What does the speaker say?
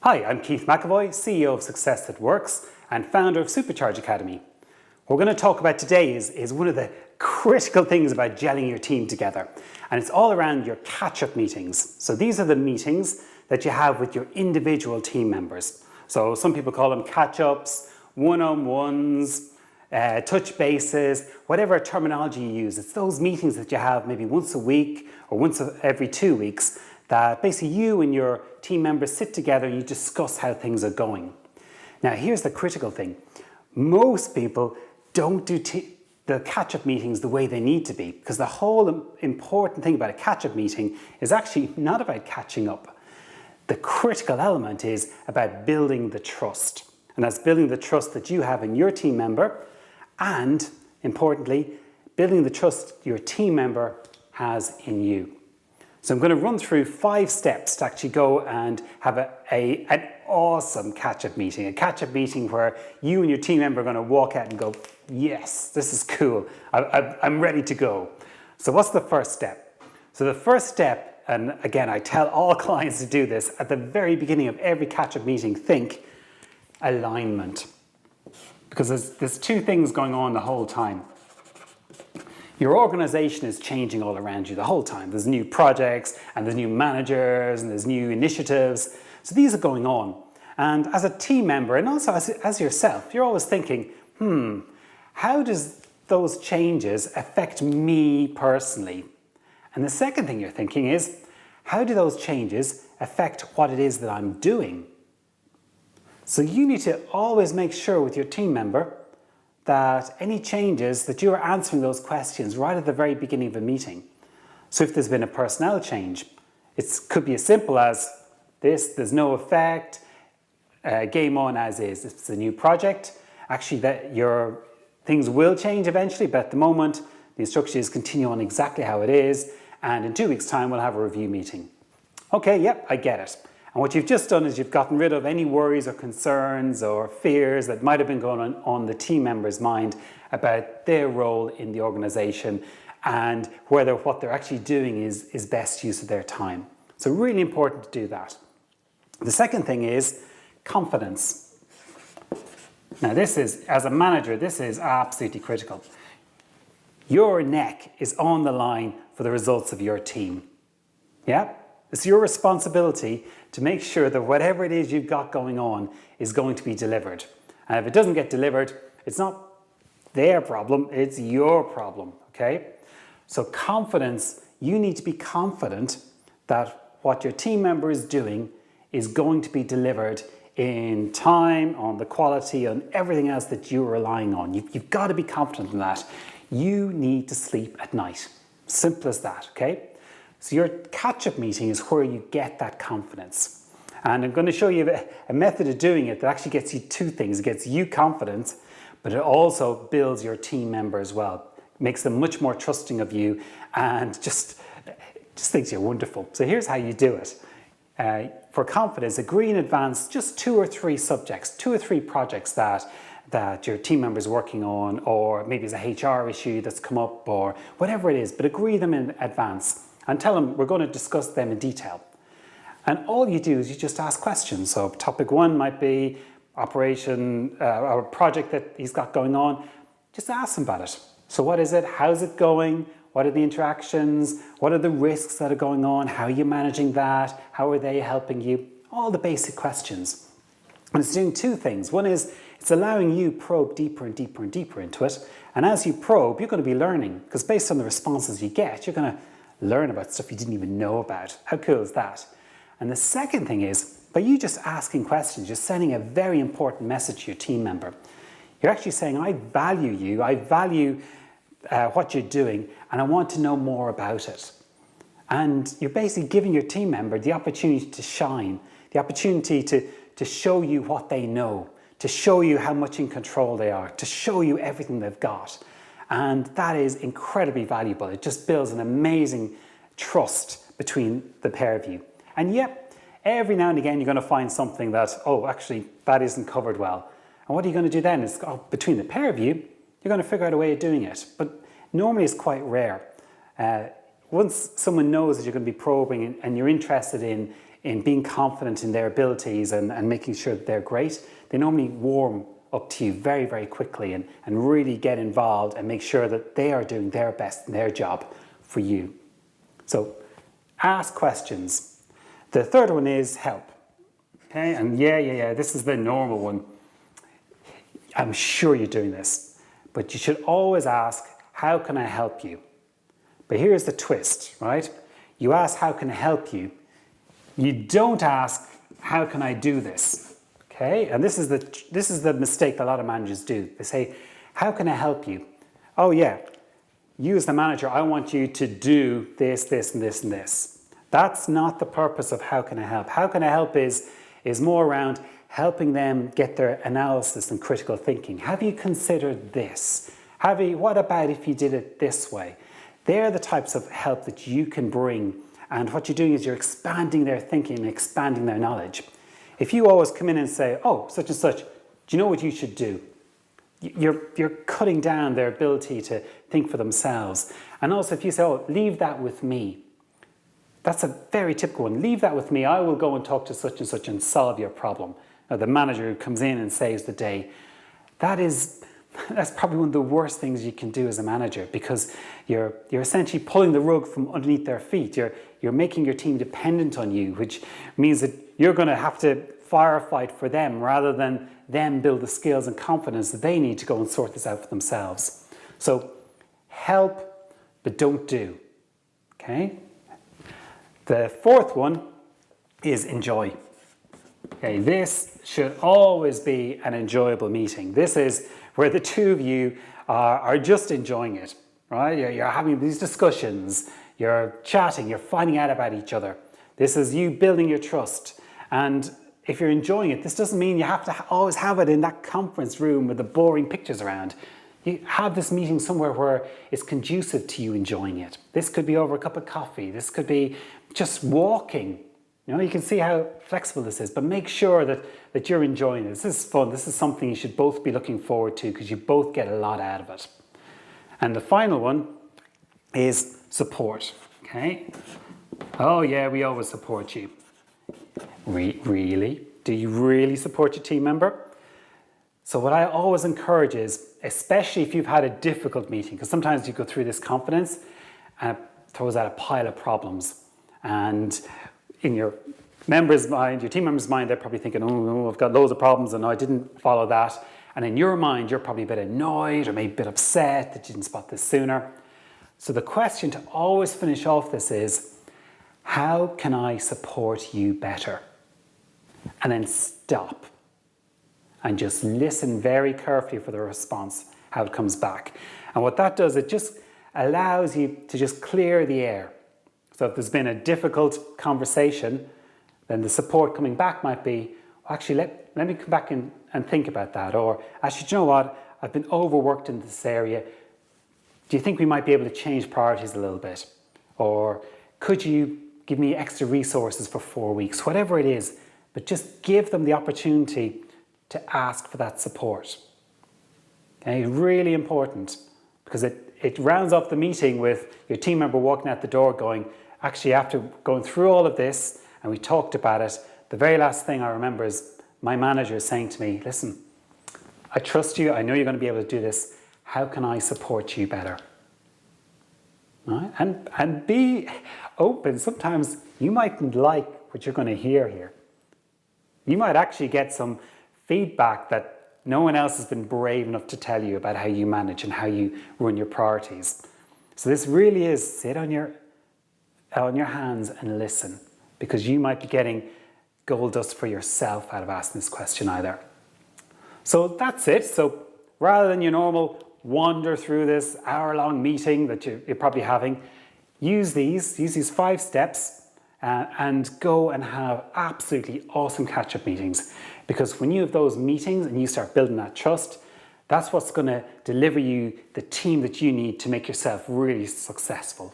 Hi, I'm Keith McAvoy, CEO of Success That Works and founder of Supercharge Academy. What we're going to talk about today is one of the critical things about gelling your team together, and it's all around your catch-up meetings. So these are the meetings that you have with your individual team members. So some people call them catch-ups, one-on-ones, touch bases, whatever terminology you use. It's those meetings that you have maybe once a week or once every 2 weeks that basically you and your team members sit together and you discuss how things are going. Now here's the critical thing. Most people don't do the catch-up meetings the way they need to be, because the whole important thing about a catch-up meeting is actually not about catching up. The critical element is about building the trust. And that's building the trust that you have in your team member and, importantly, building the trust your team member has in you. So I'm going to run through 5 steps to actually go and have an awesome catch-up meeting. A catch-up meeting where you and your team member are going to walk out and go, yes, this is cool. I'm ready to go. So what's the first step? So the first step, and again, I tell all clients to do this, at the very beginning of every catch-up meeting, think alignment. Because there's 2 things going on the whole time. Your organization is changing all around you the whole time. There's new projects and there's new managers and there's new initiatives. So these are going on. And as a team member and also as yourself, you're always thinking, how does those changes affect me personally? And the second thing you're thinking is, how do those changes affect what it is that I'm doing? So you need to always make sure with your team member that any changes, that you are answering those questions right at the very beginning of a meeting. So if there's been a personnel change, it could be as simple as this: there's no effect, game on as is. If it's a new project, actually that your things will change eventually, but at the moment the instruction is continue on exactly how it is, and in 2 weeks' time we'll have a review meeting. Okay, yep, I get it. And what you've just done is you've gotten rid of any worries or concerns or fears that might have been going on the team member's mind about their role in the organization and whether what they're actually doing is best use of their time. So really important to do that. The second thing is confidence. Now this is, as a manager, this is absolutely critical. Your neck is on the line for the results of your team. Yeah? It's your responsibility to make sure that whatever it is you've got going on is going to be delivered. And if it doesn't get delivered, it's not their problem, it's your problem, okay? So confidence, you need to be confident that what your team member is doing is going to be delivered in time, on the quality, on everything else that you're relying on. You've got to be confident in that. You need to sleep at night. Simple as that, okay? So your catch-up meeting is where you get that confidence. And I'm going to show you a method of doing it that actually gets you 2 things. It gets you confident, but it also builds your team member as well. It makes them much more trusting of you and just thinks you're wonderful. So here's how you do it. For confidence, agree in advance just 2 or 3 subjects, 2 or 3 projects that your team member is working on, or maybe it's a HR issue that's come up or whatever it is, but agree them in advance. And tell them we're going to discuss them in detail. And all you do is you just ask questions. So topic 1 might be operation or a project that he's got going on. Just ask him about it. So what is it? How's it going? What are the interactions? What are the risks that are going on? How are you managing that? How are they helping you? All the basic questions. And it's doing 2 things. One is it's allowing you probe deeper and deeper and deeper into it. And as you probe, you're going to be learning, because based on the responses you get, you're going to learn about stuff you didn't even know about. How cool is that? And the second thing is, by you just asking questions, you're sending a very important message to your team member. You're actually saying, I value you, I value what you're doing, and I want to know more about it. And you're basically giving your team member the opportunity to shine, the opportunity to show you what they know, to show you how much in control they are, to show you everything they've got. And that is incredibly valuable. It just builds an amazing trust between the pair of you. And yep, every now and again you're going to find something that, oh, actually that isn't covered well. And what are you going to do then? Is between the pair of you, you're going to figure out a way of doing it. But normally it's quite rare. Once someone knows that you're going to be probing and you're interested in in being confident in their abilities and making sure that they're great, they normally warm up to you very, very quickly and really get involved and make sure that they are doing their best in their job for you. So ask questions. The third one is help. Okay, and this is the normal one. I'm sure you're doing this, but you should always ask, how can I help you? But here's the twist, right? You ask, how can I help you? You don't ask, how can I do this? Okay, and this is the mistake a lot of managers do. They say, how can I help you? Oh yeah, you as the manager, I want you to do this, this, and this, and this. That's not the purpose of how can I help. How can I help is more around helping them get their analysis and critical thinking. Have you considered this? What about if you did it this way? They're the types of help that you can bring, and what you're doing is you're expanding their thinking and expanding their knowledge. If you always come in and say, oh, such and such, do you know what you should do? You're cutting down their ability to think for themselves. And also if you say, oh, leave that with me. That's a very typical one. Leave that with me. I will go and talk to such and such and solve your problem. Now, the manager who comes in and saves the day. That's probably one of the worst things you can do as a manager, because you're essentially pulling the rug from underneath their feet. You're making your team dependent on you, which means that you're going to have to firefight for them rather than them build the skills and confidence that they need to go and sort this out for themselves. So help, but don't do. Okay? The fourth one is enjoy. Okay, this should always be an enjoyable meeting. This is where the two of you are just enjoying it, right? You're having these discussions, you're chatting, you're finding out about each other. This is you building your trust. And if you're enjoying it, this doesn't mean you have to always have it in that conference room with the boring pictures around. You have this meeting somewhere where it's conducive to you enjoying it. This could be over a cup of coffee. This could be just walking. You know, you can see how flexible this is, but make sure that you're enjoying this. This is fun. This is something you should both be looking forward to because you both get a lot out of it. And the final one is support. Okay? Oh yeah, we always support you. Really? Do you really support your team member? So what I always encourage is, especially if you've had a difficult meeting, because sometimes you go through this confidence and it throws out a pile of problems. And in your member's mind, your team member's mind, they're probably thinking, oh, I've got loads of problems and I didn't follow that. And in your mind, you're probably a bit annoyed or maybe a bit upset that you didn't spot this sooner. So the question to always finish off this is, how can I support you better? And then stop and just listen very carefully for the response, how it comes back. And what that does, it just allows you to just clear the air. So if there's been a difficult conversation, then the support coming back might be, well, actually, let me come back and think about that. Or actually, do you know what? I've been overworked in this area. Do you think we might be able to change priorities a little bit? Or could you give me extra resources for 4 weeks? Whatever it is, but just give them the opportunity to ask for that support. Okay, really important, because it rounds off the meeting with your team member walking out the door going, actually, after going through all of this and we talked about it, the very last thing I remember is my manager saying to me, listen, I trust you, I know you're going to be able to do this. How can I support you better? Right? And be open. Sometimes you mightn't like what you're going to hear here. You might actually get some feedback that no one else has been brave enough to tell you about how you manage and how you run your priorities. So this really is sit on your hands and listen, because you might be getting gold dust for yourself out of asking this question either. So that's it. So rather than your normal wander through this hour-long meeting that you're probably having, use these 5 steps and go and have absolutely awesome catch-up meetings. Because when you have those meetings and you start building that trust, that's what's going to deliver you the team that you need to make yourself really successful.